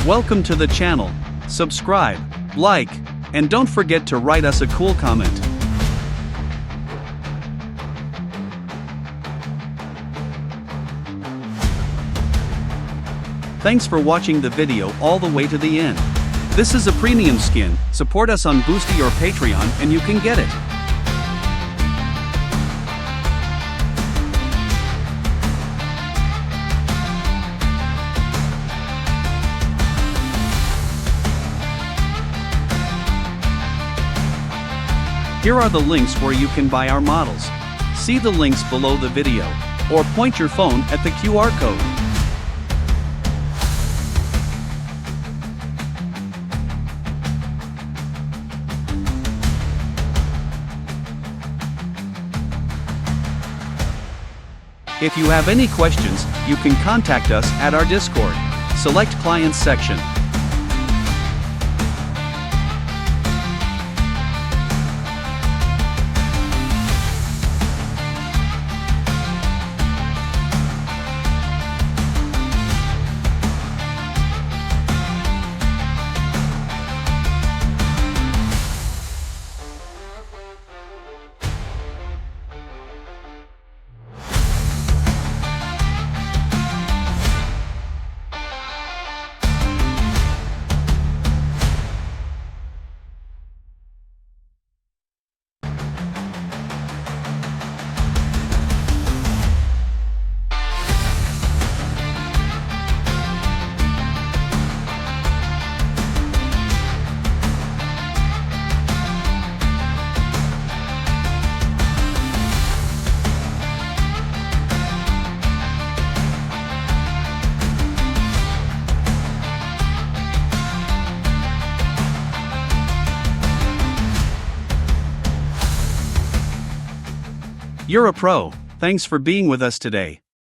Welcome to the channel. Subscribe, like, and don't forget to write us a cool comment. Thanks for watching the video all the way to the end. This is a premium skin. Support us on Boosty or Patreon and you can get it. Here are the links where you can buy our models. See the links below the video, or point your phone at the QR code. If you have any questions, you can contact us at our Discord. Select Clients section. You're a pro. Thanks for being with us today.